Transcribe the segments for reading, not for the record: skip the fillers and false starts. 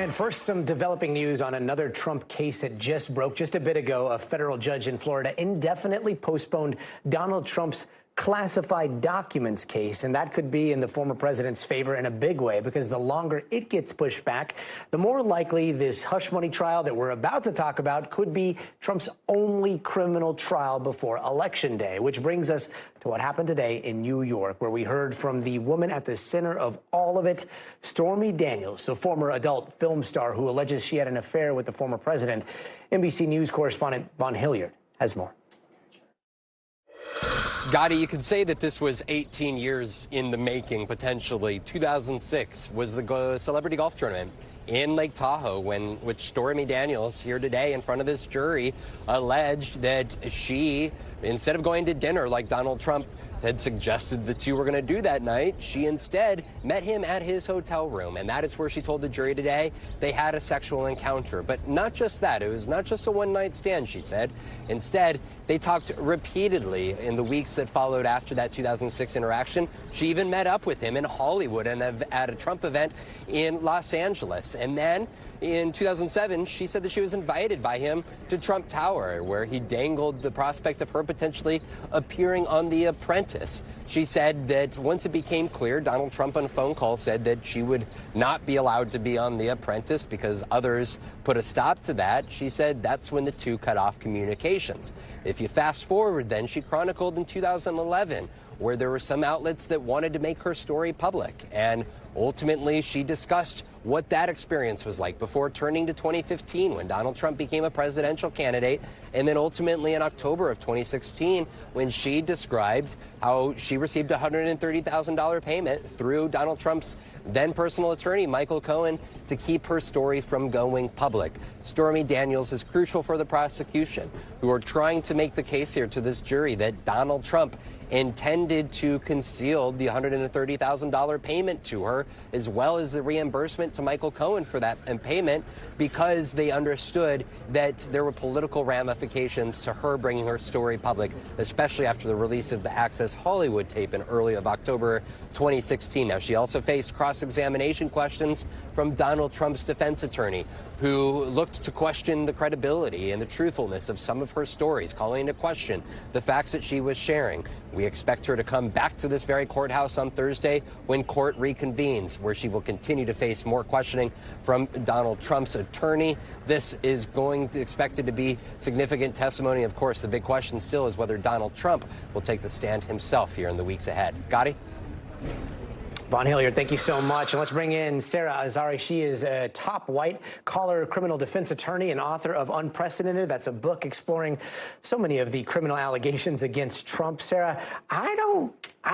And first, some developing news on another Trump case that just broke just a bit ago. A federal judge in Florida indefinitely postponed Donald Trump's classified documents case, and that could be in the former president's favor in a big way, because the longer it gets pushed back, the more likely this hush money trial that we're about to talk about could be Trump's only criminal trial before Election Day, which brings us to what happened today in New York, where we heard from the woman at the center of all of it, Stormy Daniels, the former adult film star who alleges she had an affair with the former president. NBC News correspondent Von Hilliard has more. Gadi, you could say that this was 18 years in the making, potentially. 2006 was the celebrity golf tournament in Lake Tahoe, which Stormy Daniels, here today in front of this jury, alleged that she, instead of going to dinner like Donald Trump had suggested the two were going to do that night, she instead met him at his hotel room. And that is where she told the jury today they had a sexual encounter. But not just that. It was not just a one-night stand, she said. Instead, they talked repeatedly in the weeks that followed after that 2006 interaction. She even met up with him in Hollywood and at a Trump event in Los Angeles. And then in 2007, she said that she was invited by him to Trump Tower, where he dangled the prospect of her potentially appearing on The Apprentice. She said that once it became clear, Donald Trump on a phone call said that she would not be allowed to be on The Apprentice because others put a stop to that. She said that's when the two cut off communications. If you fast forward, then she chronicled in 2011, where there were some outlets that wanted to make her story public. And ultimately, she discussed what that experience was like before turning to 2015, when Donald Trump became a presidential candidate, and then ultimately in October of 2016, when she described how she received a $130,000 payment through Donald Trump's then personal attorney, Michael Cohen, to keep her story from going public. Stormy Daniels is crucial for the prosecution, who are trying to make the case here to this jury that Donald Trump intended to conceal the $130,000 payment to her, as well as the reimbursement to Michael Cohen for that payment, because they understood that there were political ramifications to her bringing her story public, especially after the release of the Access Hollywood tape in early of October 2016. Now, she also faced cross-examination questions from Donald Trump's defense attorney, who looked to question the credibility and the truthfulness of some of her stories, calling into question the facts that she was sharing. We expect her to come back to this very courthouse on Thursday when court reconvenes, where she will continue to face more questioning from Donald Trump's attorney. This is expected to be significant testimony. Of course, the big question still is whether Donald Trump will take the stand himself here in the weeks ahead. Gadi? Von Hilliard, thank you so much. And let's bring in Sarah Azari. She is a top white-collar criminal defense attorney and author of Unprecedented. That's a book exploring so many of the criminal allegations against Trump. Sarah, I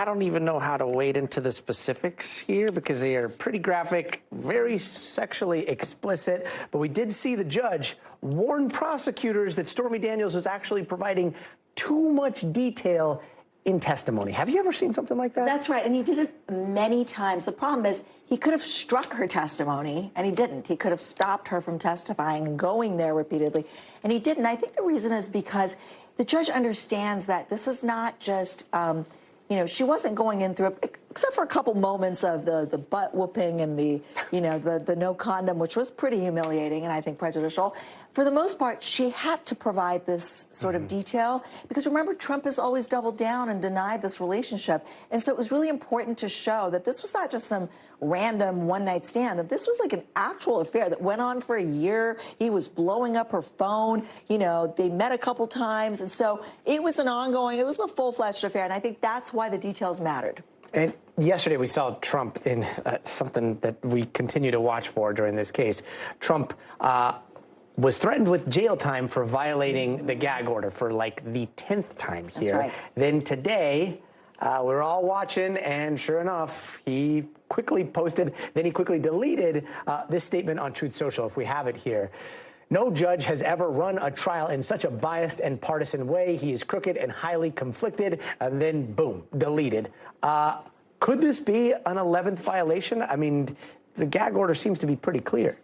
don't even know how to wade into the specifics here, because they are pretty graphic, very sexually explicit. But we did see the judge warn prosecutors that Stormy Daniels was actually providing too much detail in testimony. Have you ever seen something like that? That's right, and he did it many times. The problem is he could have struck her testimony, and he didn't. He could have stopped her from testifying and going there repeatedly, and he didn't. I think the reason is because the judge understands that this is not just, she wasn't going in through it, except for a couple moments of the butt whooping and the no condom, which was pretty humiliating and I think prejudicial. For the most part, she had to provide this sort of detail, because remember, Trump has always doubled down and denied this relationship. And so it was really important to show that this was not just some random one-night stand, that this was like an actual affair that went on for a year. He was blowing up her phone. They met a couple times. And so it was an ongoing, it was a full-fledged affair. And I think that's why the details mattered. And yesterday we saw Trump in something that we continue to watch for during this case. Trump was threatened with jail time for violating the gag order for like the 10th time here. That's right. Then today, we're all watching, and sure enough, he quickly posted, then he quickly deleted this statement on Truth Social, if we have it here. No judge has ever run a trial in such a biased and partisan way. He is crooked and highly conflicted, and then boom, deleted. Could this be an 11th violation? I mean, the gag order seems to be pretty clear.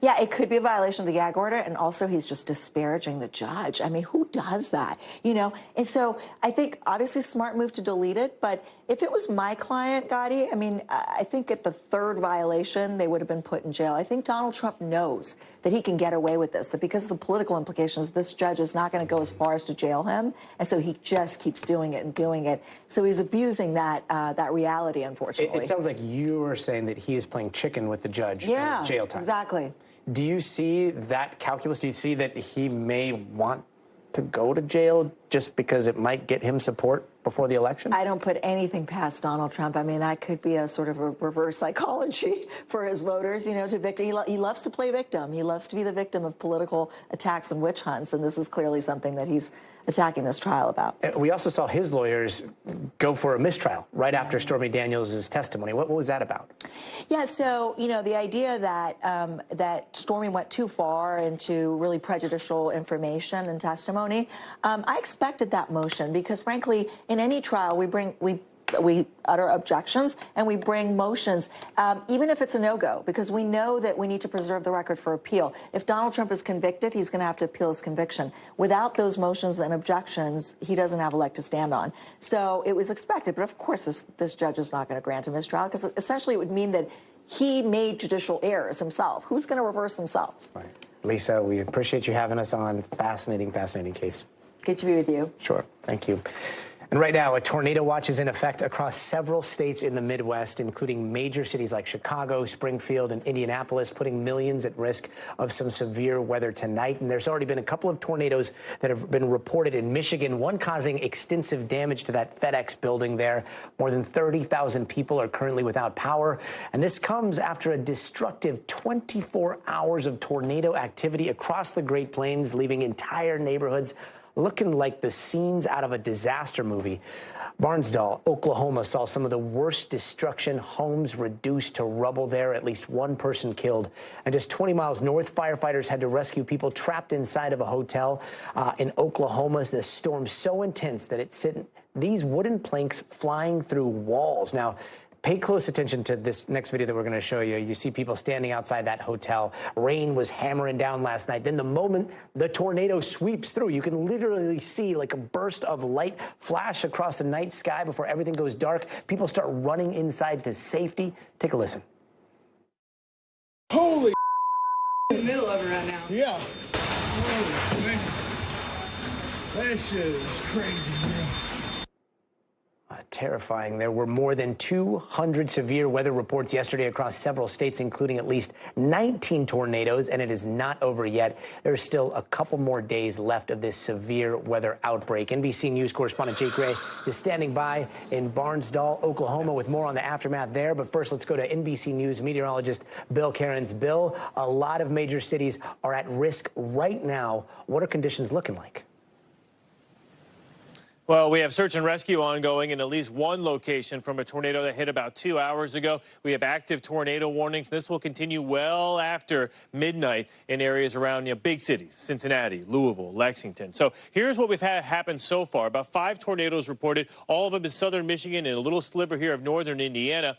Yeah, it could be a violation of the gag order, and also he's just disparaging the judge. I mean, who does that? You know, and so I think obviously smart move to delete it, but if it was my client, Gadi, I mean, I think at the third violation, they would have been put in jail. I think Donald Trump knows that he can get away with this, that because of the political implications, this judge is not going to go as far as to jail him, and so he just keeps doing it and doing it. So he's abusing that that reality, unfortunately. It sounds like you are saying that he is playing chicken with the judge in his jail time. Exactly. Do you see that calculus? Do you see that he may want to go to jail just because it might get him support before the election? I don't put anything past Donald Trump. I mean, that could be a sort of a reverse psychology for his voters, you know, to victim. He loves to play victim. He loves to be the victim of political attacks and witch hunts, and this is clearly something that he's attacking this trial about. We also saw his lawyers go for a mistrial right after Stormy Daniels' testimony. What was that about? Yeah, so, you know, the idea that that Stormy went too far into really prejudicial information and testimony, I expected that motion because, frankly, in any trial, we utter objections and we bring motions, even if it's a no-go, because we know that we need to preserve the record for appeal. If Donald Trump is convicted, he's going to have to appeal his conviction. Without those motions and objections, he doesn't have a leg to stand on. So it was expected, but of course this judge is not going to grant him his trial because essentially it would mean that he made judicial errors himself. Who's going to reverse themselves? Right. Lisa, we appreciate you having us on. Fascinating, fascinating case. Good to be with you. Sure. Thank you. And right now, a tornado watch is in effect across several states in the Midwest, including major cities like Chicago, Springfield, and Indianapolis, putting millions at risk of some severe weather tonight. And there's already been a couple of tornadoes that have been reported in Michigan, one causing extensive damage to that FedEx building there. More than 30,000 people are currently without power. And this comes after a destructive 24 hours of tornado activity across the Great Plains, leaving entire neighborhoods looking like the scenes out of a disaster movie. Barnsdall, Oklahoma, saw some of the worst destruction, homes reduced to rubble there, at least one person killed. And just 20 miles north, firefighters had to rescue people trapped inside of a hotel in Oklahoma. The storm so intense that it sent these wooden planks flying through walls. Now, pay close attention to this next video that we're going to show you. You see people standing outside that hotel. Rain was hammering down last night. Then the moment the tornado sweeps through, you can literally see like a burst of light flash across the night sky before everything goes dark. People start running inside to safety. Take a listen. Holy in the middle of it right now. Yeah. Oh, man. That shit is crazy, man. Terrifying. There were more than 200 severe weather reports yesterday across several states, including at least 19 tornadoes, and it is not over yet. There's still a couple more days left of this severe weather outbreak. NBC News correspondent Jake Gray is standing by in Barnsdall, Oklahoma, with more on the aftermath there. But first, let's go to NBC News meteorologist Bill Cairns. Bill, a lot of major cities are at risk right now. What are conditions looking like? Well, we have search and rescue ongoing in at least one location from a tornado that hit about 2 hours ago. We have active tornado warnings. This will continue well after midnight in areas around big cities, Cincinnati, Louisville, Lexington. So here's what we've had happen so far. About 5 tornadoes reported, all of them in southern Michigan and a little sliver here of northern Indiana.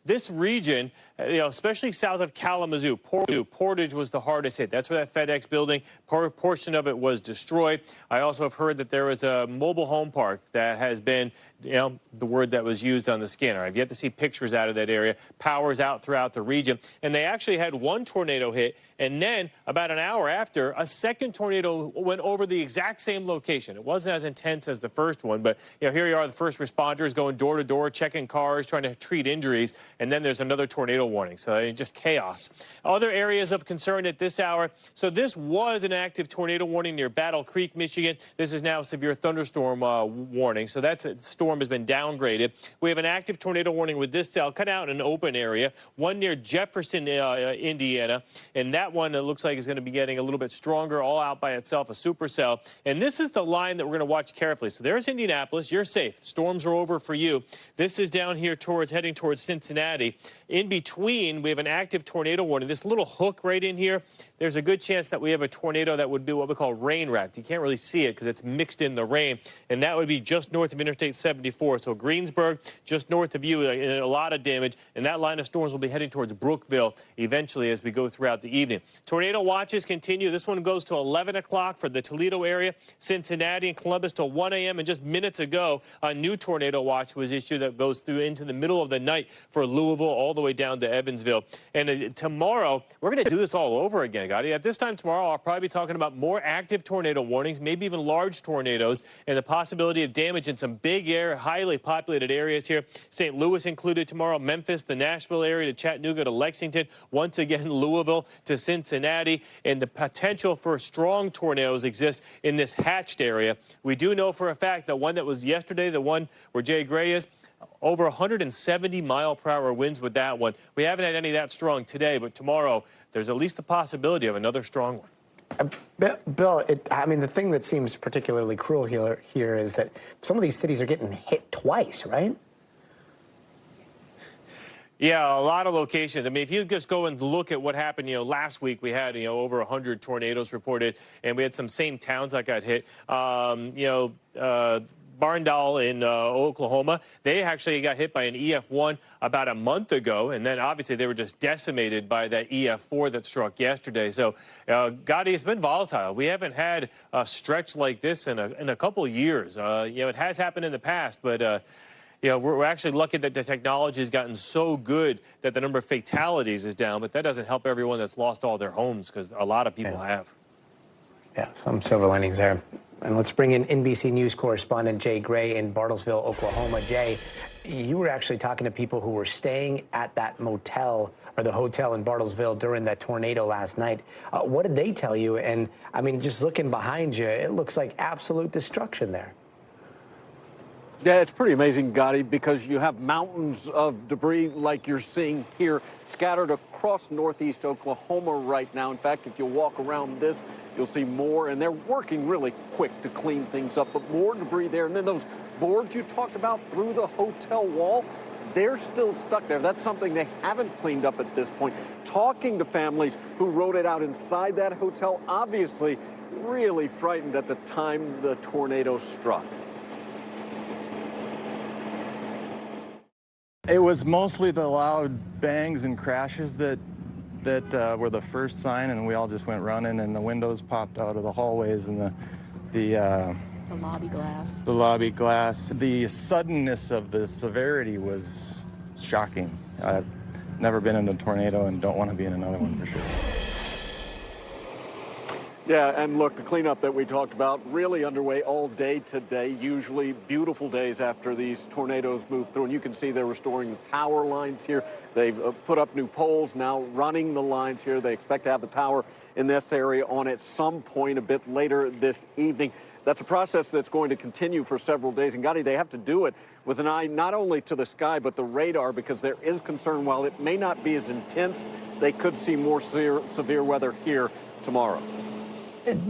This region, especially south of Kalamazoo, Portage was the hardest hit. That's where that FedEx building, portion of it was destroyed. I also have heard that there was a mobile home park that has been, the word that was used on the scanner. I've yet to see pictures out of that area. Power's out throughout the region. And they actually had one tornado hit, and then about an hour after, a second tornado went over the exact same location. It wasn't as intense as the first one, but here you are, the first responders going door to door, checking cars, trying to treat injuries, and then there's another tornado warning. So just chaos. Other areas of concern at this hour. So this was an active tornado warning near Battle Creek, Michigan. This is now a severe thunderstorm warning. So that storm has been downgraded. We have an active tornado warning with this cell cut out in an open area, one near Jefferson, Indiana, and that one it looks like is going to be getting a little bit stronger, all out by itself, a supercell. And this is the line that we're going to watch carefully. So there's Indianapolis. You're safe. Storms are over for you. This is down here heading towards Cincinnati. In between between, we have an active tornado warning. This little hook right in here, there's a good chance that we have a tornado that would be what we call rain wrapped. You can't really see it because it's mixed in the rain, and that would be just north of Interstate 74. So Greensburg, just north of you, a lot of damage, and that line of storms will be heading towards Brookville eventually as we go throughout the evening. Tornado watches continue. This one goes to 11 o'clock for the Toledo area, Cincinnati and Columbus till 1 a.m. And just minutes ago, a new tornado watch was issued that goes through into the middle of the night for Louisville all the way down to Evansville. And tomorrow, we're going to do this all over again, Gadi. At this time tomorrow, I'll probably be talking about more active tornado warnings, maybe even large tornadoes, and the possibility of damage in some big highly populated areas here. St. Louis included tomorrow, Memphis, the Nashville area, to Chattanooga, to Lexington, once again Louisville to Cincinnati, and the potential for strong tornadoes exists in this hatched area. We do know for a fact that one that was yesterday, the one where Jay Gray is, over 170 mile-per-hour winds with that one. We haven't had any that strong today, but tomorrow there's at least the possibility of another strong one. Bill, I mean, the thing that seems particularly cruel here is that some of these cities are getting hit twice, right? Yeah, a lot of locations. I mean, if you just go and look at what happened, last week we had, over 100 tornadoes reported, and we had some same towns that got hit. Barndall in Oklahoma, they actually got hit by an EF1 about a month ago, and then obviously they were just decimated by that EF4 that struck yesterday. So, Gadi, it's been volatile. We haven't had a stretch like this in a couple years. It has happened in the past, but we're actually lucky that the technology has gotten so good that the number of fatalities is down, but that doesn't help everyone that's lost all their homes, because a lot of people have. Yeah, some silver linings there. And let's bring in NBC News correspondent Jay Gray in Bartlesville, Oklahoma. Jay, you were actually talking to people who were staying at that motel or the hotel in Bartlesville during that tornado last night. What did they tell you? And, I mean, just looking behind you, it looks like absolute destruction there. Yeah, it's pretty amazing, Gadi, because you have mountains of debris like you're seeing here scattered across northeast Oklahoma right now. In fact, if you walk around this, you'll see more, and they're working really quick to clean things up, but more debris there. And then those boards you talked about through the hotel wall, they're still stuck there. That's something they haven't cleaned up at this point. Talking to families who rode it out inside that hotel, obviously really frightened at the time the tornado struck. It was mostly the loud bangs and crashes that were the first sign, and we all just went running, and the windows popped out of the hallways, and the lobby glass. The lobby glass. The suddenness of the severity was shocking. I've never been in a tornado and don't want to be in another one for sure. Yeah, and look, the cleanup that we talked about really underway all day today. Usually beautiful days after these tornadoes move through, and you can see they're restoring the power lines here. They've put up new poles, now running the lines here. They expect to have the power in this area on at some point a bit later this evening. That's a process that's going to continue for several days. And Gadi, they have to do it with an eye not only to the sky, but the radar, because there is concern while it may not be as intense, they could see more severe weather here tomorrow.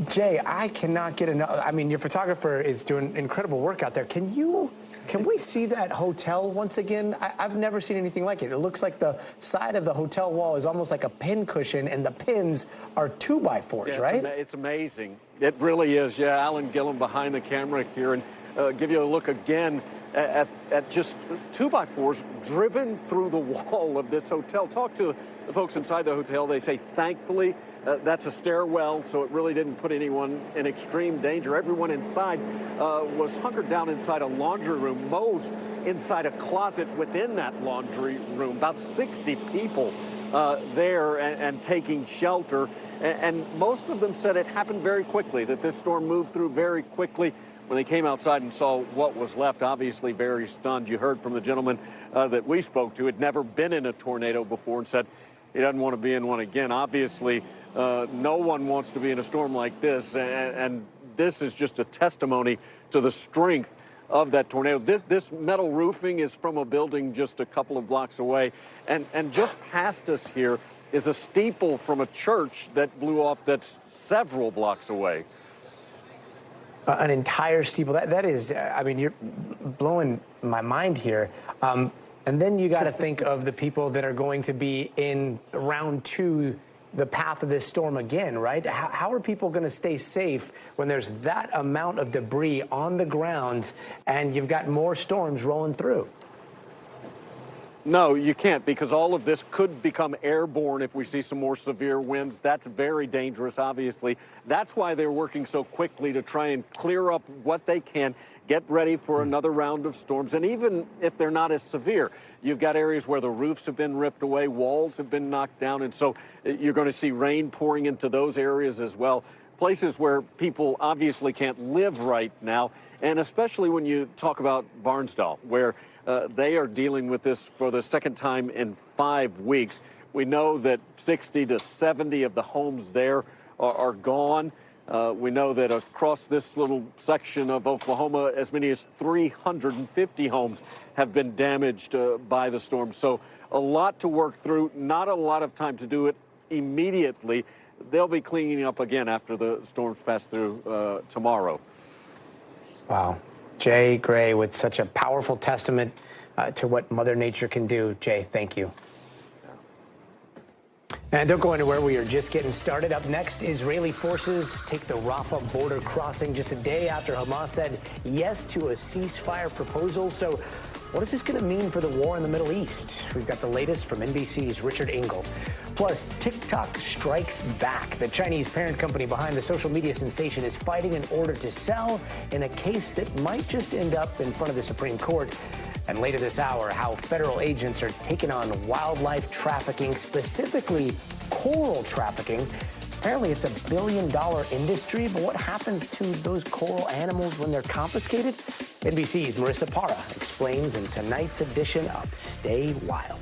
Jay, I cannot get enough. I mean, your photographer is doing incredible work out there. Can we see that hotel once again? I've never seen anything like it. It looks like the side of the hotel wall is almost like a pin cushion, and the pins are 2x4s, yeah, right? It's amazing. It really is. Yeah, Alan Gillum behind the camera here, and give you a look again at just 2x4s driven through the wall of this hotel. Talk to the folks inside the hotel. They say, thankfully, that's a stairwell, so it really didn't put anyone in extreme danger. Everyone inside was hunkered down inside a laundry room, most inside a closet within that laundry room. About 60 people there and taking shelter. And most of them said it happened very quickly, that this storm moved through very quickly. When they came outside and saw what was left, obviously very stunned. You heard from the gentleman that we spoke to, had never been in a tornado before, and said he doesn't want to be in one again. Obviously, no one wants to be in a storm like this, and this is just a testimony to the strength of that tornado. This metal roofing is from a building just a couple of blocks away, and just past us here is a steeple from a church that blew off that's several blocks away. An entire steeple. That is, I mean, you're blowing my mind here. And then you got to think of the people that are going to be in round two, the path of this storm again, right? How are people going to stay safe when there's that amount of debris on the ground and you've got more storms rolling through? No, you can't, because all of this could become airborne if we see some more severe winds. That's very dangerous, obviously. That's why they're working so quickly to try and clear up what they can, get ready for another round of storms. And even if they're not as severe, you've got areas where the roofs have been ripped away, walls have been knocked down, and so you're going to see rain pouring into those areas as well. Places where people obviously can't live right now, and especially when you talk about Barnsdall, where they are dealing with this for the second time in 5 weeks. We know that 60 to 70 of the homes there are gone. We know that across this little section of Oklahoma, as many as 350 homes have been damaged by the storm. So a lot to work through, not a lot of time to do it immediately. They'll be cleaning up again after the storms pass through tomorrow. Wow. Jay Gray with such a powerful testament to what Mother Nature can do. Jay, thank you. And don't go anywhere. We are just getting started. Up next, Israeli forces take the Rafah border crossing just a day after Hamas said yes to a ceasefire proposal. So what is this going to mean for the war in the Middle East? We've got the latest from NBC's Richard Engel. Plus, TikTok strikes back. The Chinese parent company behind the social media sensation is fighting in order to sell in a case that might just end up in front of the Supreme Court. And later this hour, how federal agents are taking on wildlife trafficking, specifically coral trafficking. Apparently, it's $1 billion industry, but what happens to those coral animals when they're confiscated? NBC's Marissa Parra explains in tonight's edition of Stay Wild.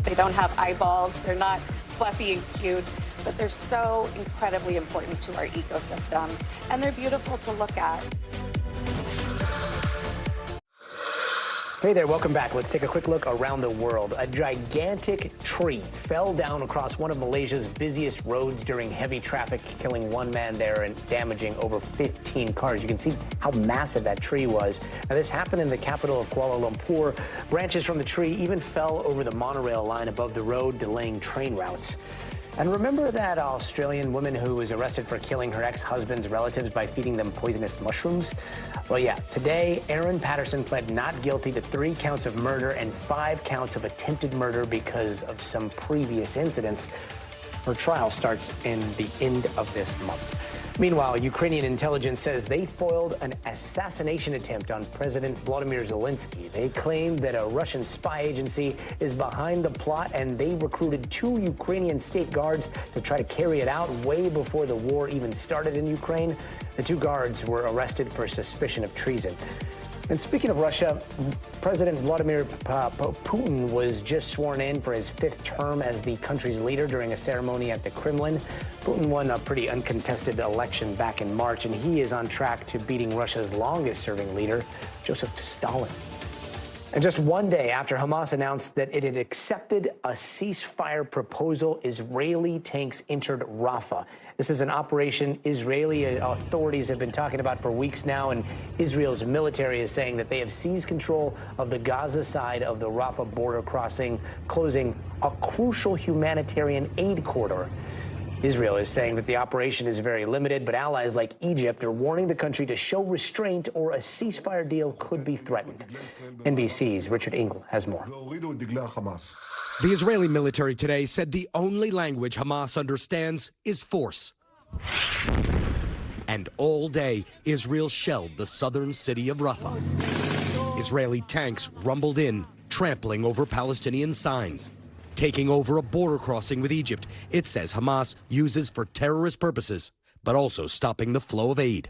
They don't have eyeballs, they're not fluffy and cute, but they're so incredibly important to our ecosystem, and they're beautiful to look at. Hey there, welcome back. Let's take a quick look around the world. A gigantic tree fell down across one of Malaysia's busiest roads during heavy traffic, killing one man there and damaging over 15 cars. You can see how massive that tree was. Now, this happened in the capital of Kuala Lumpur. Branches from the tree even fell over the monorail line above the road, delaying train routes. And remember that Australian woman who was arrested for killing her ex-husband's relatives by feeding them poisonous mushrooms? Well, yeah, today, Erin Patterson pled not guilty to 3 counts of murder and 5 counts of attempted murder because of some previous incidents. Her trial starts in the end of this month. Meanwhile, Ukrainian intelligence says they foiled an assassination attempt on President Volodymyr Zelensky. They claimed that a Russian spy agency is behind the plot, and they recruited 2 Ukrainian state guards to try to carry it out way before the war even started in Ukraine. The 2 guards were arrested for suspicion of treason. And speaking of Russia, President Vladimir Putin was just sworn in for his 5th term as the country's leader during a ceremony at the Kremlin. Putin won a pretty uncontested election back in March, and he is on track to beating Russia's longest-serving leader, Joseph Stalin. And just one day after Hamas announced that it had accepted a ceasefire proposal, Israeli tanks entered Rafah. This is an operation Israeli authorities have been talking about for weeks now, and Israel's military is saying that they have seized control of the Gaza side of the Rafah border crossing, closing a crucial humanitarian aid corridor. Israel is saying that the operation is very limited, but allies like Egypt are warning the country to show restraint or a ceasefire deal could be threatened. NBC's Richard Engel has more. The Israeli military today said the only language Hamas understands is force. And all day, Israel shelled the southern city of Rafah. Israeli tanks rumbled in, trampling over Palestinian signs. Taking over a border crossing with Egypt, it says Hamas uses for terrorist purposes, but also stopping the flow of aid.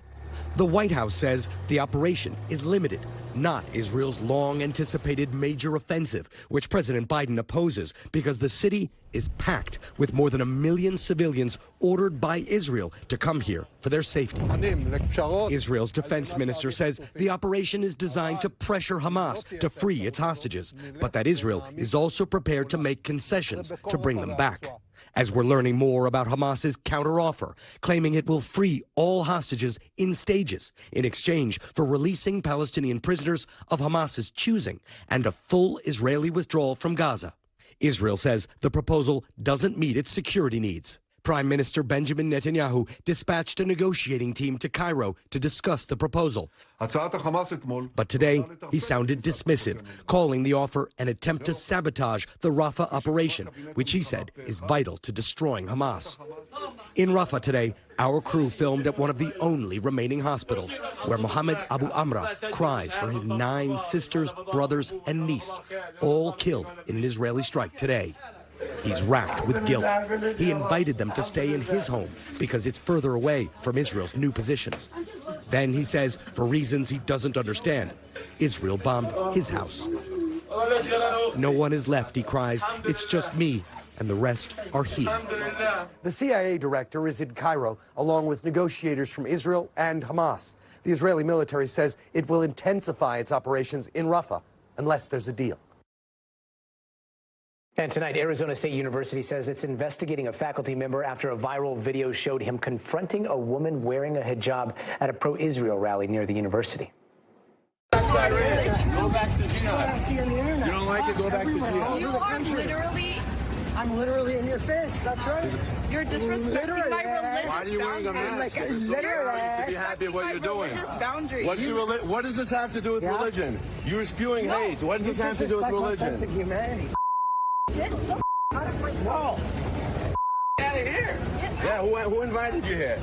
The White House says the operation is limited, not Israel's long-anticipated major offensive, which President Biden opposes because the city is packed with more than 1 million civilians ordered by Israel to come here for their safety. Israel's defense minister says the operation is designed to pressure Hamas to free its hostages, but that Israel is also prepared to make concessions to bring them back. as we're learning more about Hamas's counteroffer, claiming it will free all hostages in stages in exchange for releasing Palestinian prisoners of Hamas's choosing and a full Israeli withdrawal from Gaza. Israel says the proposal doesn't meet its security needs. Prime Minister Benjamin Netanyahu dispatched a negotiating team to Cairo to discuss the proposal. But today, he sounded dismissive, calling the offer an attempt to sabotage the Rafah operation, which he said is vital to destroying Hamas. In Rafah today, our crew filmed at one of the only remaining hospitals, where Mohammed Abu Amra cries for his 9 sisters, brothers, and niece, all killed in an Israeli strike today. He's racked with guilt. He invited them to stay in his home because it's further away from Israel's new positions. Then he says, for reasons he doesn't understand, Israel bombed his house. No one is left, he cries. It's just me, and the rest are here. The CIA director is in Cairo, along with negotiators from Israel and Hamas. The Israeli military says it will intensify its operations in Rafah unless there's a deal. And tonight, Arizona State University says it's investigating a faculty member after a viral video showed him confronting a woman wearing a hijab at a pro-Israel rally near the university. Go back to jihad. You don't like it? Go back to jihad. You are literally... I'm literally in your face. That's right. You're disrespecting my religious Why are you wearing a mask? You should be happy what you're doing. What does this have to do with religion? You're spewing hate. What does this have to do with religion? Get the no. Out of here. Yeah, who invited you here?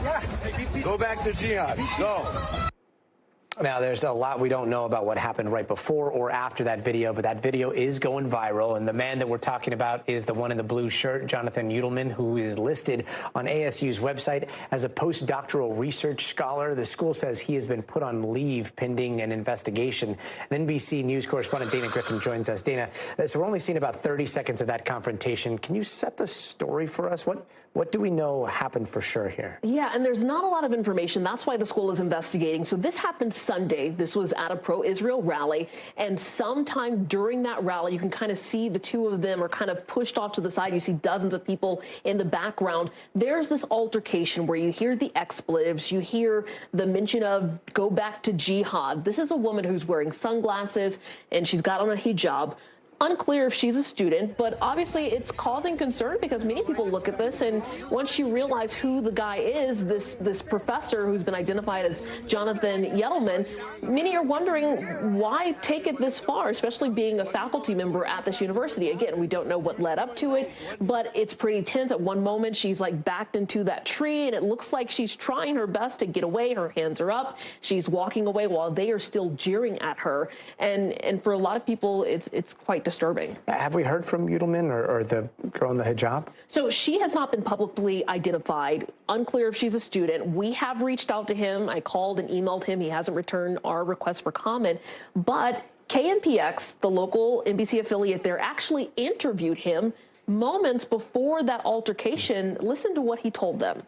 Go back to jihad. Go. Now, there's a lot we don't know about what happened right before or after that video, but that video is going viral. And the man that we're talking about is the one in the blue shirt, Jonathan Udelman, who is listed on ASU's website as a postdoctoral research scholar. The school says he has been put on leave pending an investigation. And NBC News correspondent Dana Griffin joins us. Dana, so we're only seeing about 30 seconds of that confrontation. Can you set the story for us? What do we know happened for sure here? Yeah, and there's not a lot of information. That's why the school is investigating. So this happened Sunday. This was at a pro-Israel rally. And sometime during that rally, you can kind of see the two of them are kind of pushed off to the side. You see dozens of people in the background. There's this altercation where you hear the expletives. You hear the mention of go back to jihad. This is a woman who's wearing sunglasses and she's got on a hijab. Unclear if she's a student, but obviously it's causing concern because many people look at this, and once you realize who the guy is, this professor who's been identified as Jonathan Udelman, many are wondering why take it this far, especially being a faculty member at this university. Again, we don't know what led up to it, but it's pretty tense. At one moment, she's like backed into that tree, and it looks like she's trying her best to get away. Her hands are up. She's walking away while they are still jeering at her, and for a lot of people, it's quite disturbing. Have we heard from Udelman or the girl in the hijab? So she has not been publicly identified. Unclear if she's a student. We have reached out to him. I called and emailed him. He hasn't returned our request for comment. But KNPX, the local NBC affiliate there, actually interviewed him moments before that altercation. Listen to what he told them.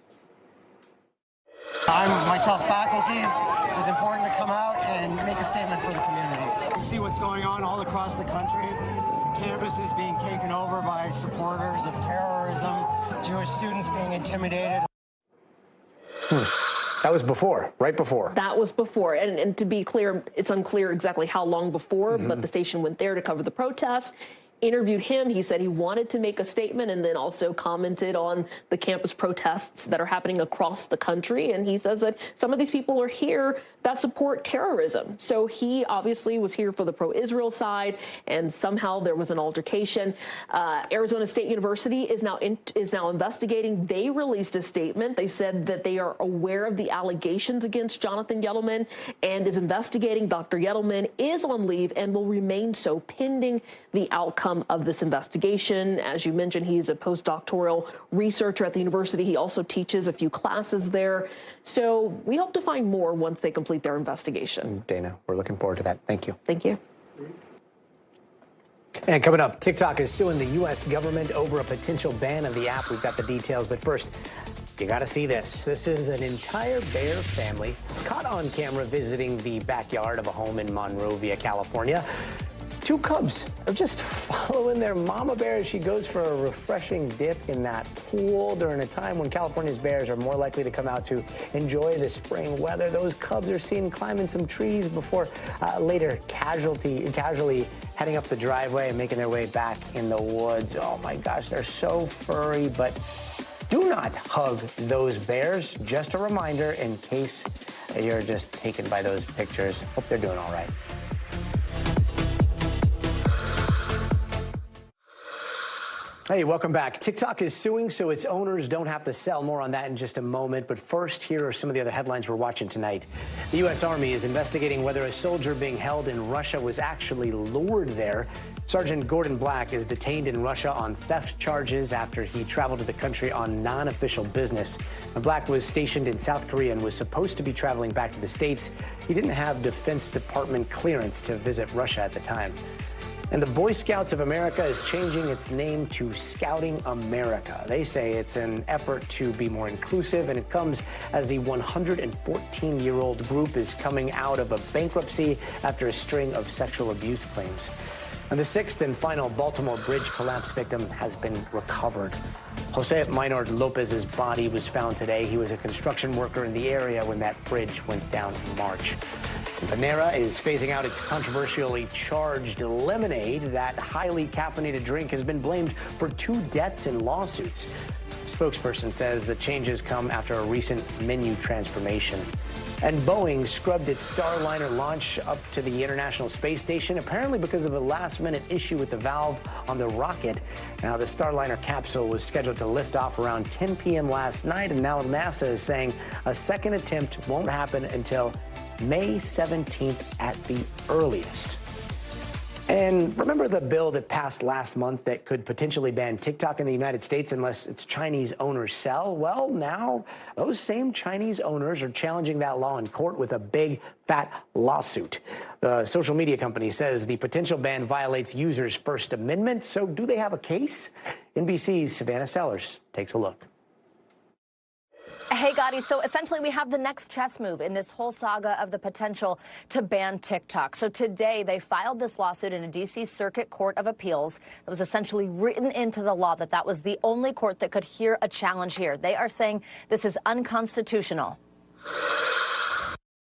I'm myself faculty. It was important to come out and make a statement for the community. We see what's going on all across the country. Campuses being taken over by supporters of terrorism, Jewish students being intimidated. That was before, right before. That was before. And to be clear, it's unclear exactly how long before, but the station went there to cover the protest. Interviewed him. He said he wanted to make a statement and then also commented on the campus protests that are happening across the country. And he says that some of these people are here that support terrorism. So he obviously was here for the pro-Israel side, and somehow there was an altercation. Arizona State University is now investigating. They released a statement. They said that they are aware of the allegations against Jonathan Udelman and is investigating. Dr. Udelman is on leave and will remain so pending the outcome of this investigation. As you mentioned, he's a postdoctoral researcher at the university. He also teaches a few classes there. So we hope to find more once they complete their investigation. Dana, we're looking forward to that. Thank you. Thank you. And coming up, TikTok is suing the U.S. government over a potential ban of the app. We've got the details, but first, you got to see this. This is an entire bear family caught on camera visiting the backyard of a home in Monrovia, California. Two cubs are just following their mama bear as she goes for a refreshing dip in that pool during a time when California's bears are more likely to come out to enjoy the spring weather. Those cubs are seen climbing some trees before later casually heading up the driveway and making their way back in the woods. Oh my gosh, they're so furry, but do not hug those bears. Just a reminder in case you're just taken by those pictures. Hope they're doing all right. Hey, welcome back. TikTok is suing so its owners don't have to sell. More on that in just a moment. But first, here are some of the other headlines we're watching tonight. The U.S. Army is investigating whether a soldier being held in Russia was actually lured there. Sergeant Gordon Black is detained in Russia on theft charges after he traveled to the country on non-official business. Black was stationed in South Korea and was supposed to be traveling back to the States. He didn't have Defense Department clearance to visit Russia at the time. And the Boy Scouts of America is changing its name to Scouting America. They say it's an effort to be more inclusive, and it comes as the 114-year-old group is coming out of a bankruptcy after a string of sexual abuse claims. And the sixth and final Baltimore bridge collapse victim has been recovered. Jose Maynard Lopez's body was found today. He was a construction worker in the area when that bridge went down in March. Panera is phasing out its controversially charged lemonade. That highly caffeinated drink has been blamed for 2 deaths in lawsuits. A spokesperson says the changes come after a recent menu transformation. And Boeing scrubbed its Starliner launch up to the International Space Station, apparently because of a last-minute issue with the valve on the rocket. Now, the Starliner capsule was scheduled to lift off around 10 p.m. last night, and now NASA is saying a second attempt won't happen until May 17th at the earliest. And remember the bill that passed last month that could potentially ban TikTok in the United States unless its Chinese owners sell? Well, now those same Chinese owners are challenging that law in court with a big, fat lawsuit. The social media company says the potential ban violates users' First Amendment. So do they have a case? NBC's Savannah Sellers takes a look. Hey, Gadi, so essentially we have the next chess move in this whole saga of the potential to ban TikTok. So today they filed this lawsuit in a D.C. Circuit Court of Appeals that was essentially written into the law that was the only court that could hear a challenge here. They are saying this is unconstitutional.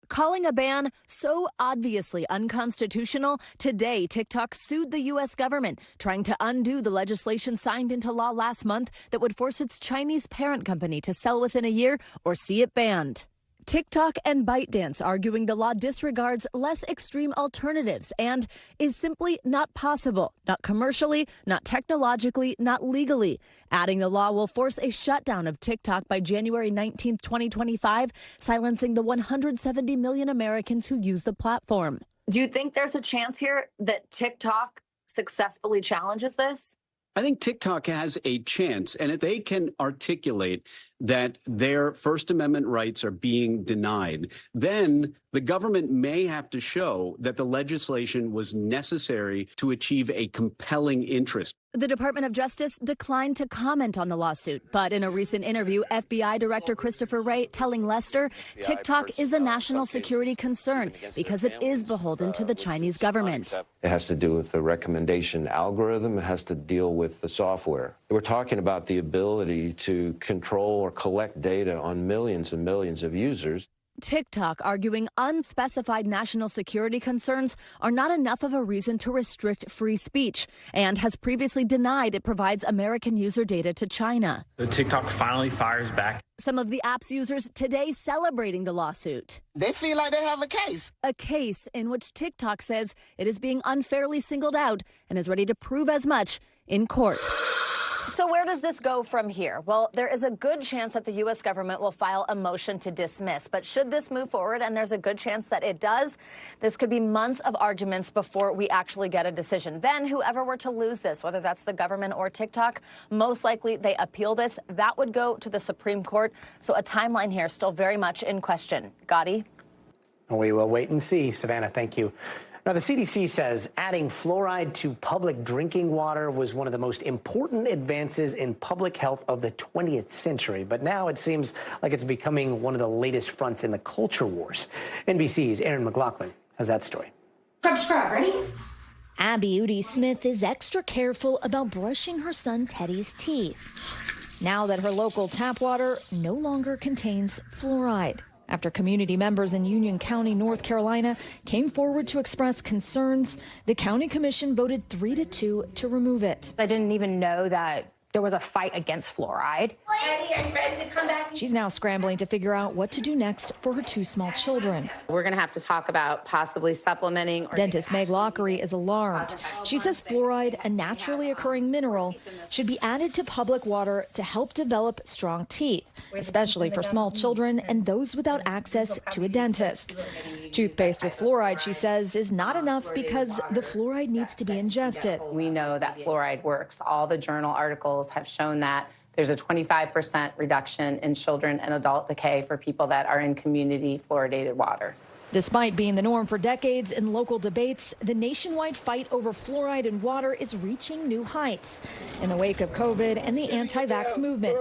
Calling a ban so obviously unconstitutional, today TikTok sued the U.S. government, trying to undo the legislation signed into law last month that would force its Chinese parent company to sell within a year or see it banned. TikTok and ByteDance arguing the law disregards less extreme alternatives and is simply not possible, not commercially, not technologically, not legally. Adding the law will force a shutdown of TikTok by January 19th, 2025, silencing the 170 million Americans who use the platform. Do you think there's a chance here that TikTok successfully challenges this? I think TikTok has a chance, and if they can articulate that their First Amendment rights are being denied, then the government may have to show that the legislation was necessary to achieve a compelling interest. The Department of Justice declined to comment on the lawsuit, but in a recent interview, FBI Director Christopher Wray telling Lester TikTok is a national security concern because it is beholden to the Chinese government. It has to do with the recommendation algorithm. It has to deal with the software. We're talking about the ability to control or collect data on millions and millions of users. TikTok arguing unspecified national security concerns are not enough of a reason to restrict free speech and has previously denied it provides American user data to China. The TikTok finally fires back. Some of the app's users today celebrating the lawsuit. They feel like they have a case. A case in which TikTok says it is being unfairly singled out and is ready to prove as much in court. So where does this go from here? Well, there is a good chance that the U.S. government will file a motion to dismiss. But should this move forward, and there's a good chance that it does, this could be months of arguments before we actually get a decision. Then whoever were to lose this, whether that's the government or TikTok, most likely they appeal this. That would go to the Supreme Court. So a timeline here still very much in question. Gadi? We will wait and see. Savannah, thank you. Now, the CDC says adding fluoride to public drinking water was one of the most important advances in public health of the 20th century. But now it seems like it's becoming one of the latest fronts in the culture wars. NBC's Aaron McLaughlin has that story. Scrub, ready? Abby Udi Smith is extra careful about brushing her son Teddy's teeth, now that her local tap water no longer contains fluoride. After community members in Union County, North Carolina, came forward to express concerns, the county commission voted 3-2 to remove it. I didn't even know that there was a fight against fluoride. Teddy, are you ready to come back? She's now scrambling to figure out what to do next for her 2 small children. We're going to have to talk about possibly supplementing. Dentist Meg Lockery is alarmed. She says fluoride, a naturally occurring mineral, should be added to public water to help develop strong teeth, especially for small children and those without access to a dentist. Toothpaste with fluoride, she says, is not enough because the fluoride needs to be ingested. We know that fluoride works. All the journal articles have shown that there's a 25% reduction in children and adult decay for people that are in community fluoridated water. Despite being the norm for decades in local debates, the nationwide fight over fluoride in water is reaching new heights in the wake of COVID and the anti-vax movement,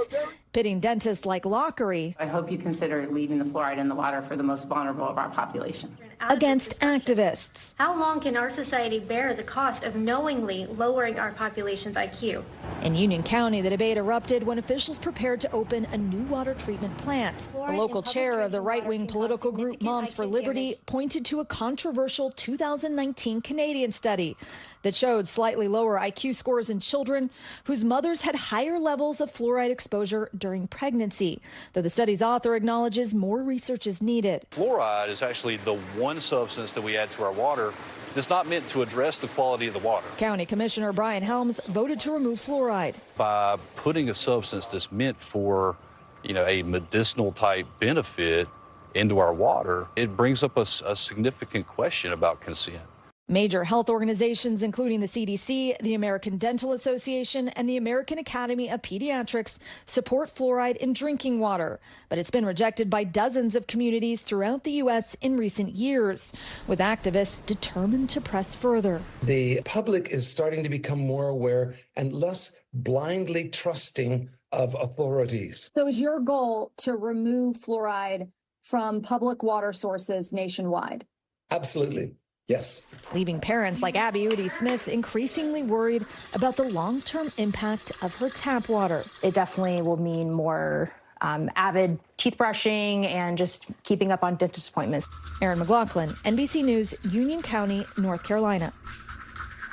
pitting dentists like Lockery I hope you consider leaving the fluoride in the water for the most vulnerable of our population. against activists. How long can our society bear the cost of knowingly lowering our population's IQ? In Union County, the debate erupted when officials prepared to open a new water treatment plant. The local chair of the right-wing political group Moms for Liberty pointed to a controversial 2019 Canadian study that showed slightly lower IQ scores in children whose mothers had higher levels of fluoride exposure during pregnancy, though the study's author acknowledges more research is needed. Fluoride is actually the one substance that we add to our water that's not meant to address the quality of the water. County Commissioner Brian Helms voted to remove fluoride. By putting a substance that's meant for, a medicinal type benefit into our water, it brings up a significant question about consent. Major health organizations, including the CDC, the American Dental Association, and the American Academy of Pediatrics, support fluoride in drinking water, but it's been rejected by dozens of communities throughout the U.S. in recent years, with activists determined to press further. The public is starting to become more aware and less blindly trusting of authorities. So is your goal to remove fluoride from public water sources nationwide? Absolutely. Yes. Leaving parents like Abby Udi Smith increasingly worried about the long-term impact of her tap water. It definitely will mean more avid teeth brushing and just keeping up on dentist appointments. Erin McLaughlin, NBC News, Union County, North Carolina.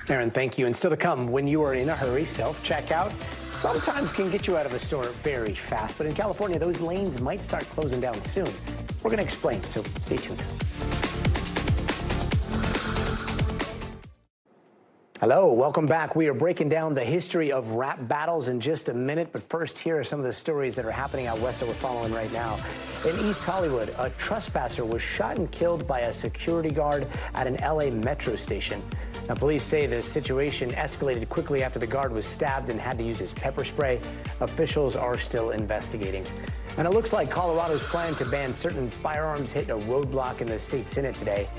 Erin, thank you. And still to come, when you are in a hurry, self-checkout sometimes can get you out of a store very fast. But in California, those lanes might start closing down soon. We're going to explain, so stay tuned. Hello, welcome back. We are breaking down the history of rap battles in just a minute, but first, here are some of the stories that are happening out west that we're following right now. In East Hollywood, a trespasser was shot and killed by a security guard at an LA metro station. Now, police say the situation escalated quickly after the guard was stabbed and had to use his pepper spray. Officials are still investigating. And it looks like Colorado's plan to ban certain firearms hit a roadblock in the state Senate today.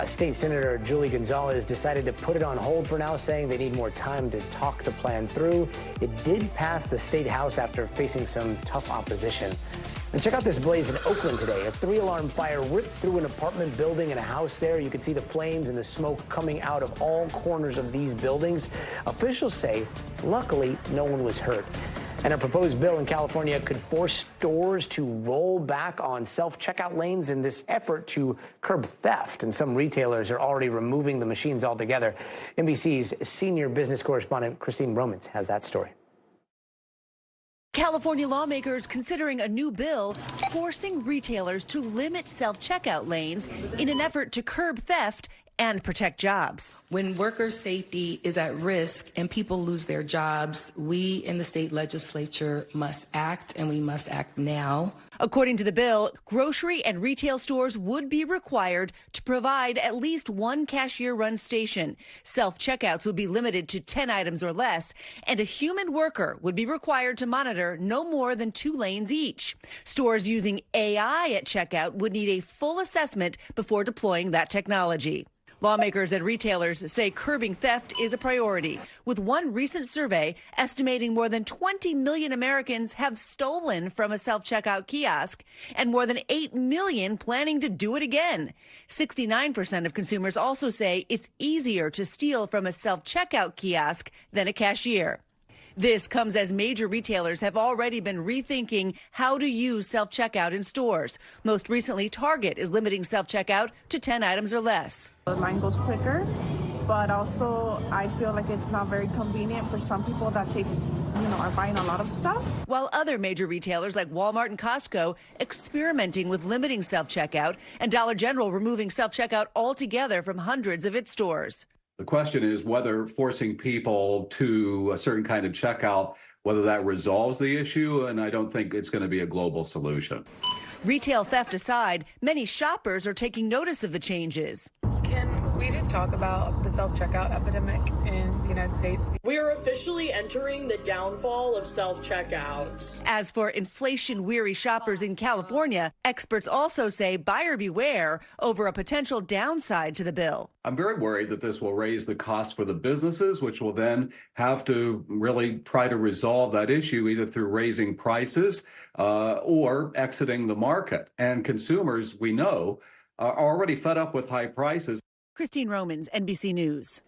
State Senator Julie Gonzalez decided to put it on hold for now, saying they need more time to talk the plan through. It did pass the state house after facing some tough opposition. And check out this blaze in Oakland today. A 3-alarm fire ripped through an apartment building and a house there. You can see the flames and the smoke coming out of all corners of these buildings. Officials say, luckily, no one was hurt. And a proposed bill in California could force stores to roll back on self-checkout lanes in this effort to curb theft. And some retailers are already removing the machines altogether. NBC's senior business correspondent Christine Romans has that story. California lawmakers considering a new bill forcing retailers to limit self-checkout lanes in an effort to curb theft and protect jobs. When worker safety is at risk and people lose their jobs, we in the state legislature must act, and we must act now. According to the bill, grocery and retail stores would be required to provide at least one cashier-run station. Self-checkouts would be limited to 10 items or less, and a human worker would be required to monitor no more than 2 lanes each. Stores using AI at checkout would need a full assessment before deploying that technology. Lawmakers and retailers say curbing theft is a priority, with one recent survey estimating more than 20 million Americans have stolen from a self-checkout kiosk and more than 8 million planning to do it again. 69% of consumers also say it's easier to steal from a self-checkout kiosk than a cashier. This comes as major retailers have already been rethinking how to use self-checkout in stores. Most recently, Target is limiting self-checkout to 10 items or less. The line goes quicker, but also I feel like it's not very convenient for some people that are buying a lot of stuff. While other major retailers like Walmart and Costco experimenting with limiting self-checkout, and Dollar General removing self-checkout altogether from hundreds of its stores. The question is whether forcing people to a certain kind of checkout, whether that resolves the issue, and I don't think it's going to be a global solution. Retail theft aside, many shoppers are taking notice of the changes. Can we just talk about the self-checkout epidemic in the United States? We are officially entering the downfall of self-checkouts. As for inflation-weary shoppers in California, experts also say buyer beware over a potential downside to the bill. I'm very worried that this will raise the cost for the businesses, which will then have to really try to resolve that issue either through raising prices or exiting the market. And consumers, we know, are already fed up with high prices. Christine Romans, NBC News.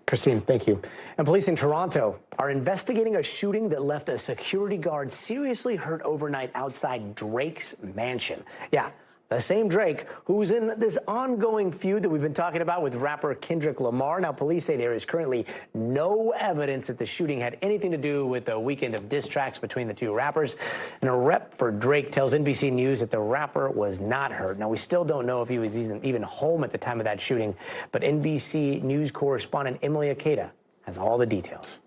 Christine, thank you. And police in Toronto are investigating a shooting that left a security guard seriously hurt overnight outside Drake's mansion. Yeah, the same Drake who's in this ongoing feud that we've been talking about with rapper Kendrick Lamar. Now, police say there is currently no evidence that the shooting had anything to do with a weekend of diss tracks between the two rappers. And a rep for Drake tells NBC News that the rapper was not hurt. Now, we still don't know if he was even home at the time of that shooting, but NBC News correspondent Emily Akeda has all the details.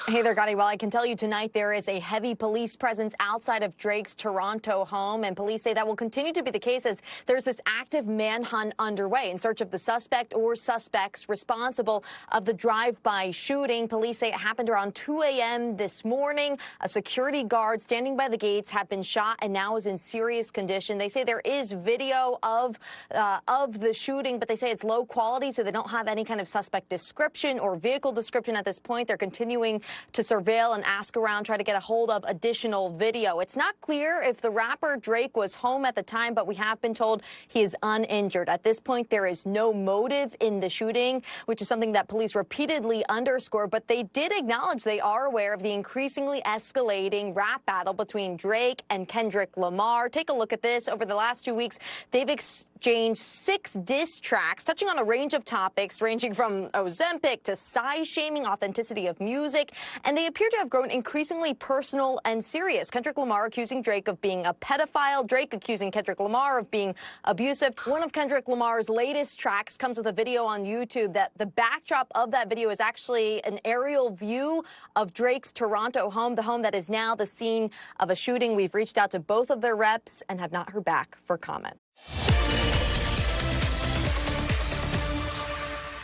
Hey there, Gadi. Well, I can tell you tonight there is a heavy police presence outside of Drake's Toronto home, and police say that will continue to be the case as there's this active manhunt underway in search of the suspect or suspects responsible of the drive-by shooting. Police say it happened around 2 a.m. this morning. A security guard standing by the gates had been shot and now is in serious condition. They say there is video of the shooting, but they say it's low quality, so they don't have any kind of suspect description or vehicle description at this point. They're continuing to surveil and ask around, try to get a hold of additional video. It's not clear if the rapper Drake was home at the time, but we have been told he is uninjured. At this point, there is no motive in the shooting, which is something that police repeatedly underscore, but they did acknowledge they are aware of the increasingly escalating rap battle between Drake and Kendrick Lamar. Take a look at this. Over the last 2 weeks, they've exchanged 6 diss tracks touching on a range of topics ranging from Ozempic to size shaming, authenticity of music, and they appear to have grown increasingly personal and serious. Kendrick Lamar accusing Drake of being a pedophile, Drake accusing Kendrick Lamar of being abusive. One of Kendrick Lamar's latest tracks comes with a video on YouTube that the backdrop of that video is actually an aerial view of Drake's Toronto home, the home that is now the scene of a shooting. We've reached out to both of their reps and have not heard back for comment.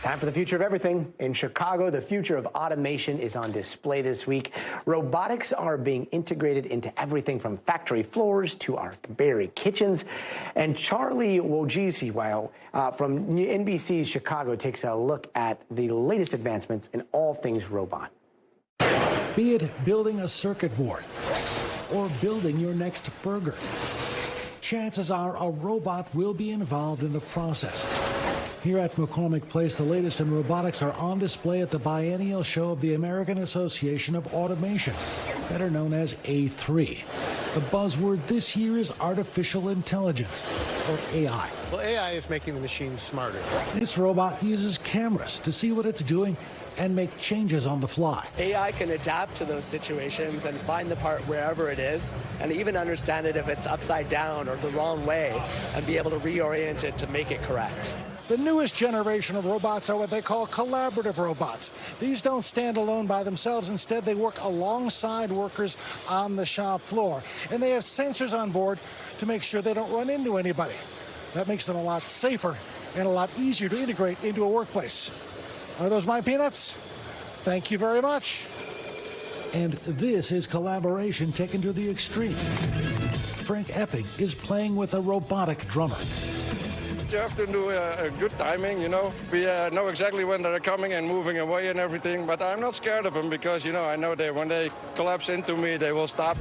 Time for the future of everything. In Chicago, the future of automation is on display this week. Robotics are being integrated into everything from factory floors to our very kitchens. And Charlie Wojcicki, from NBC's Chicago, takes a look at the latest advancements in all things robot. Be it building a circuit board or building your next burger, chances are a robot will be involved in the process. Here at McCormick Place, the latest in robotics are on display at the biennial show of the American Association of Automation, better known as A3. The buzzword this year is artificial intelligence, or AI. Well, AI is making the machine smarter. This robot uses cameras to see what it's doing and make changes on the fly. AI can adapt to those situations and find the part wherever it is, and even understand it if it's upside down or the wrong way, and be able to reorient it to make it correct. The newest generation of robots are what they call collaborative robots. These don't stand alone by themselves. Instead, they work alongside workers on the shop floor. And they have sensors on board to make sure they don't run into anybody. That makes them a lot safer and a lot easier to integrate into a workplace. Are those my peanuts? Thank you very much. And this is collaboration taken to the extreme. Frank Epping is playing with a robotic drummer. you have to do a good timing, you know. We know exactly when they're coming and moving away and everything, but I'm not scared of them because, you know, I know when they collapse into me, they will stop.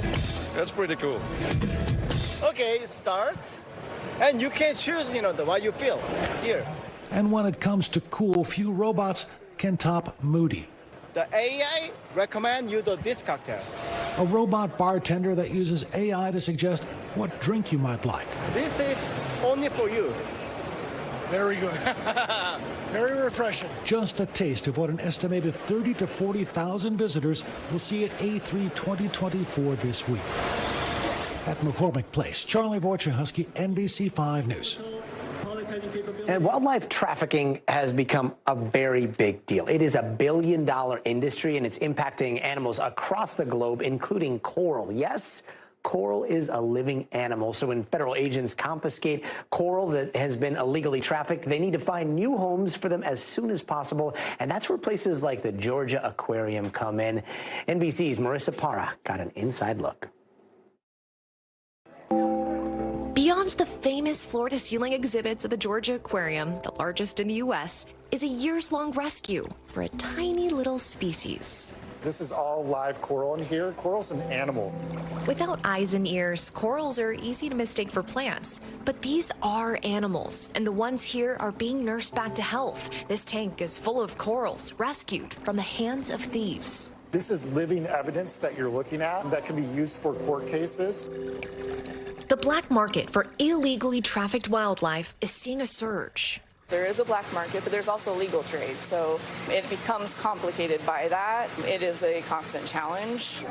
That's pretty cool. Okay, start. And you can choose, you know, what you feel here. And when it comes to cool, few robots can top Moody. The AI recommend you this cocktail. A robot bartender that uses AI to suggest what drink you might like. This is only for you. Very good. Very refreshing. Just a taste of what an estimated 30 to 40,000 visitors will see at A3 2024 this week. At McCormick Place, Charlie Wojciechowski, NBC 5 News. And wildlife trafficking has become a very big deal. It is a billion-dollar industry, and it's impacting animals across the globe, including coral. Yes, coral is a living animal. So when federal agents confiscate coral that has been illegally trafficked, they need to find new homes for them as soon as possible. And that's where places like the Georgia Aquarium come in. NBC's Marissa Parra got an inside look. Beyond the famous floor-to-ceiling exhibits at the Georgia Aquarium, the largest in the U.S., is a years-long rescue for a tiny little species. This is all live coral in here. Coral's an animal. Without eyes and ears, corals are easy to mistake for plants. But these are animals, and the ones here are being nursed back to health. This tank is full of corals rescued from the hands of thieves. This is living evidence that you're looking at that can be used for court cases. The black market for illegally trafficked wildlife is seeing a surge. There is a black market, but there's also legal trade, so it becomes complicated by that. It is a constant challenge.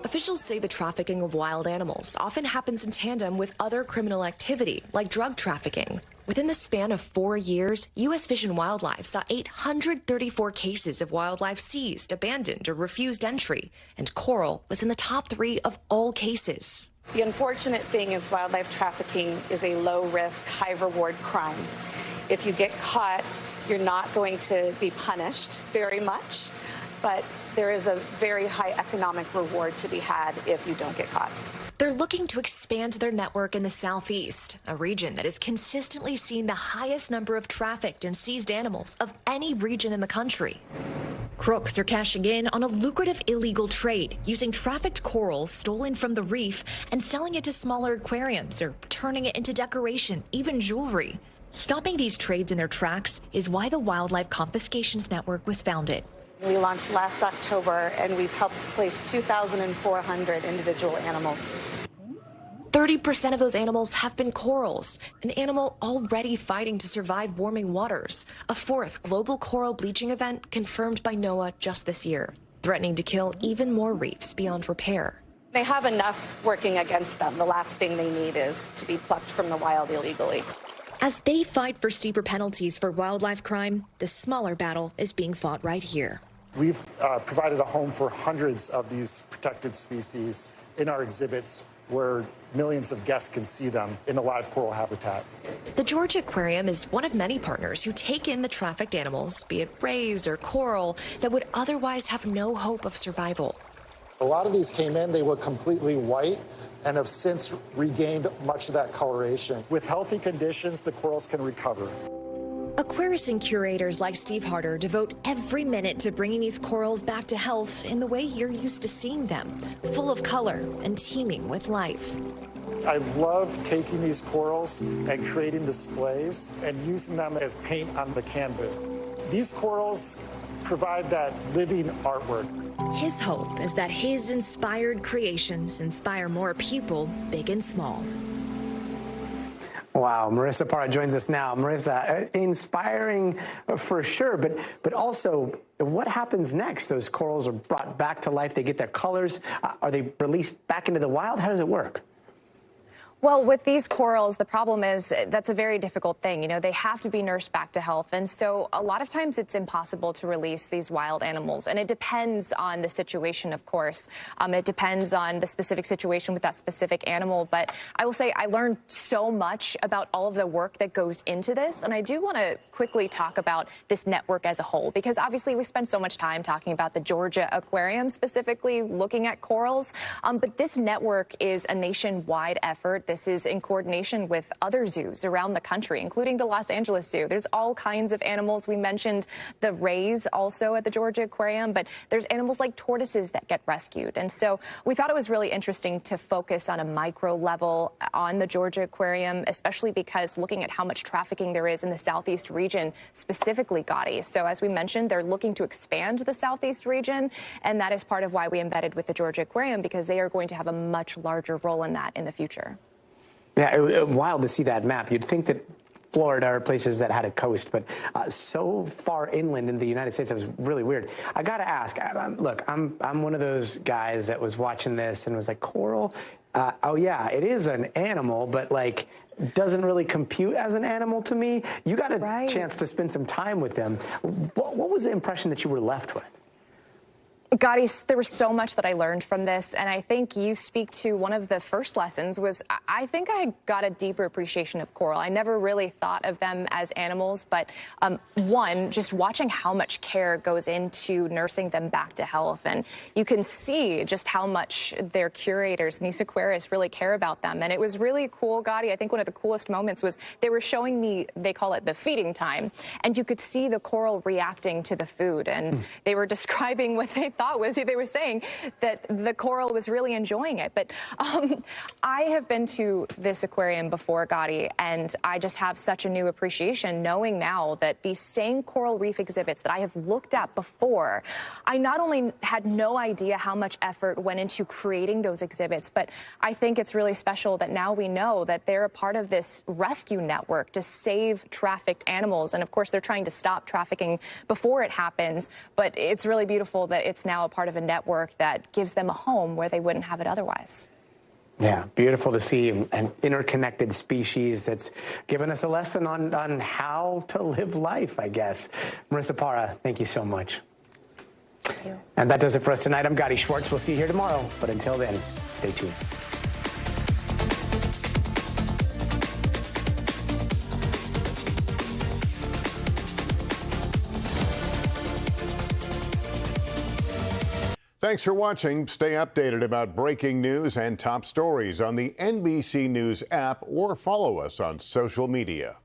Officials say the trafficking of wild animals often happens in tandem with other criminal activity, like drug trafficking. Within the span of 4 years, U.S. Fish and Wildlife saw 834 cases of wildlife seized, abandoned, or refused entry, and coral was in the top 3 of all cases. The unfortunate thing is wildlife trafficking is a low-risk, high-reward crime. If you get caught, you're not going to be punished very much, but there is a very high economic reward to be had if you don't get caught. They're looking to expand their network in the Southeast, a region that has consistently seen the highest number of trafficked and seized animals of any region in the country. Crooks are cashing in on a lucrative illegal trade, using trafficked corals stolen from the reef and selling it to smaller aquariums or turning it into decoration, even jewelry. Stopping these trades in their tracks is why the Wildlife Confiscations Network was founded. We launched last October, and we've helped place 2,400 individual animals. 30% of those animals have been corals, an animal already fighting to survive warming waters. A 4th global coral bleaching event confirmed by NOAA just this year, threatening to kill even more reefs beyond repair. They have enough working against them. The last thing they need is to be plucked from the wild illegally. As they fight for steeper penalties for wildlife crime, the smaller battle is being fought right here. We've provided a home for hundreds of these protected species in our exhibits where millions of guests can see them in a live coral habitat. The Georgia Aquarium is one of many partners who take in the trafficked animals, be it rays or coral, that would otherwise have no hope of survival. A lot of these came in, they were completely white and have since regained much of that coloration. With healthy conditions, the corals can recover. Aquarius curators like Steve Harder devote every minute to bringing these corals back to health in the way you're used to seeing them, full of color and teeming with life. I love taking these corals and creating displays and using them as paint on the canvas. These corals provide that living artwork. His hope is that his inspired creations inspire more people, big and small. Wow, Marissa Parra joins us now. Marissa, inspiring for sure, but also what happens next? Those corals are brought back to life. They get their colors. Are they released back into the wild? How does it work? Well, with these corals, the problem is that's a very difficult thing. You know, they have to be nursed back to health. And so a lot of times it's impossible to release these wild animals. And it depends on the situation, of course. It depends on the specific situation with that specific animal. But I will say I learned so much about all of the work that goes into this. And I do want to quickly talk about this network as a whole, because obviously we spend so much time talking about the Georgia Aquarium, specifically looking at corals. But this network is a nationwide effort this is in coordination with other zoos around the country, including the Los Angeles Zoo. There's all kinds of animals. We mentioned the rays also at the Georgia Aquarium, but there's animals like tortoises that get rescued. And so we thought it was really interesting to focus on a micro level on the Georgia Aquarium, especially because looking at how much trafficking there is in the Southeast region, specifically Gadi. So as we mentioned, they're looking to expand the Southeast region, and that is part of why we embedded with the Georgia Aquarium, because they are going to have a much larger role in that in the future. Yeah, wild to see that map. You'd think that Florida or places that had a coast, but so far inland in the United States, it was really weird. I got to ask, look, I'm one of those guys that was watching this and was like, coral? Oh, yeah, it is an animal, but like doesn't really compute as an animal to me. You got a chance to spend some time with them. What was the impression that you were left with? Gadi, there was so much that I learned from this, and I think you speak to one of the first lessons was I think I got a deeper appreciation of coral. I never really thought of them as animals, but one, just watching how much care goes into nursing them back to health, and you can see just how much their curators and these aquarists really care about them. And it was really cool, Gadi. I think one of the coolest moments was they were showing me, they call it the feeding time, and you could see the coral reacting to the food, and they were describing what they thought was, they were saying that the coral was really enjoying it. But I have been to this aquarium before, Gadi, and I just have such a new appreciation knowing now that these same coral reef exhibits that I have looked at before, I not only had no idea how much effort went into creating those exhibits, but I think it's really special that now we know that they're a part of this rescue network to save trafficked animals. And of course, they're trying to stop trafficking before it happens. But it's really beautiful that it's now a part of a network that gives them a home where they wouldn't have it otherwise. Yeah, beautiful to see an interconnected species that's given us a lesson on how to live life, I guess. Marissa Parra, thank you so much. Thank you. And that does it for us tonight. I'm Gadi Schwartz. We'll see you here tomorrow. But until then, stay tuned. Thanks for watching. Stay updated about breaking news and top stories on the NBC News app or follow us on social media.